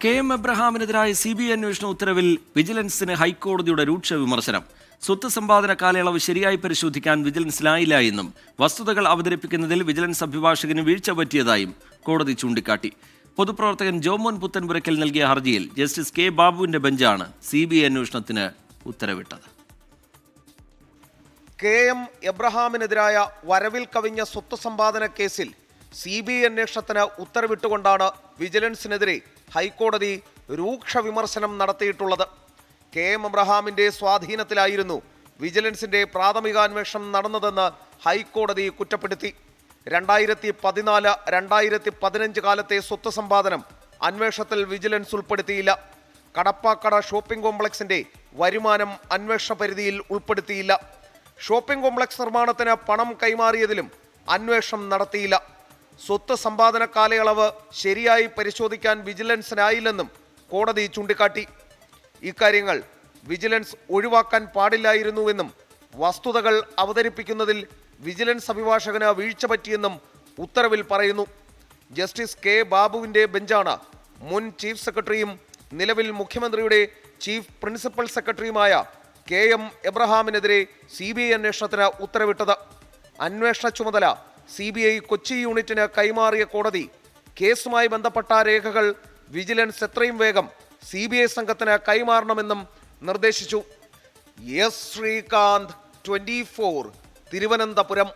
K M. എബ്രഹാമിനെതിരായ CBI അന്വേഷണ ഉത്തരവിൽ വിജിലൻസിന് ഹൈക്കോടതിയുടെ രൂക്ഷ വിമർശനം. സ്വത്ത് സമ്പാദന കാലയളവ് ശരിയായി പരിശോധിക്കാൻ വിജിലൻസിനായില്ല എന്നും വസ്തുതകൾ അവതരിപ്പിക്കുന്നതിൽ വിജിലൻസ് അഭിഭാഷകന് വീഴ്ച പറ്റിയതായും കോടതി ചൂണ്ടിക്കാട്ടി. പൊതുപ്രവർത്തകൻ ജോമോൻ പുത്തൻപുരയ്ക്കൽ നൽകിയ ഹർജിയിൽ ജസ്റ്റിസ് കെ ബാബുവിന്റെ ബെഞ്ചാണ് CBI അന്വേഷണത്തിന് ഉത്തരവിട്ടത്. കെ.എം. എബ്രഹാമിനെതിരായ വരവിൽ കവിഞ്ഞ സ്വത്ത് സമ്പാദന കേസിൽ CBI അന്വേഷണത്തിന് ഉത്തരവിട്ടുകൊണ്ടാണ് വിജിലൻസിനെതിരെ ഹൈക്കോടതി രൂക്ഷ വിമർശനം നടത്തിയിട്ടുള്ളത്. കെ.എം. എബ്രഹാമിന്റെ സ്വാധീനത്തിലായിരുന്നു വിജിലൻസിന്റെ പ്രാഥമികാന്വേഷണം നടന്നതെന്ന് ഹൈക്കോടതി കുറ്റപ്പെടുത്തി. 2014-2015 കാലത്തെ സ്വത്ത് സമ്പാദനം അന്വേഷണത്തിൽ വിജിലൻസ് ഉൾപ്പെടുത്തിയില്ല. കടപ്പാക്കട ഷോപ്പിംഗ് കോംപ്ലക്സിന്റെ വരുമാനം അന്വേഷണ പരിധിയിൽ ഉൾപ്പെടുത്തിയില്ല. ഷോപ്പിംഗ് കോംപ്ലക്സ് നിർമ്മാണത്തിന് പണം കൈമാറിയതിലും അന്വേഷണം നടത്തിയില്ല. സ്വത്ത് സമ്പാദന കാലയളവ് ശരിയായി പരിശോധിക്കാൻ വിജിലൻസിനായില്ലെന്നും കോടതി ചൂണ്ടിക്കാട്ടി. ഇക്കാര്യങ്ങൾ വിജിലൻസ് ഒഴിവാക്കാൻ പാടില്ലായിരുന്നുവെന്നും വസ്തുതകൾ അവതരിപ്പിക്കുന്നതിൽ വിജിലൻസ് അഭിഭാഷകന് വീഴ്ച പറ്റിയെന്നും ഉത്തരവിൽ പറയുന്നു. ജസ്റ്റിസ് കെ ബാബുവിന്റെ ബെഞ്ചാണ് മുൻ ചീഫ് സെക്രട്ടറിയും നിലവിൽ മുഖ്യമന്ത്രിയുടെ ചീഫ് പ്രിൻസിപ്പൽ സെക്രട്ടറിയുമായ കെ.എം. എബ്രഹാമിനെതിരെ CBI അന്വേഷണത്തിന് ഉത്തരവിട്ടത്. അന്വേഷണ ചുമതല CBI കൊച്ചി യൂണിറ്റിന് കൈമാറിയ കോടതി കേസുമായി ബന്ധപ്പെട്ട രേഖകൾ വിജിലൻസ് എത്രയും വേഗം CBI സംഘത്തിന് കൈമാറണമെന്നും നിർദ്ദേശിച്ചു. എസ് ശ്രീകാന്ത്, 24, തിരുവനന്തപുരം.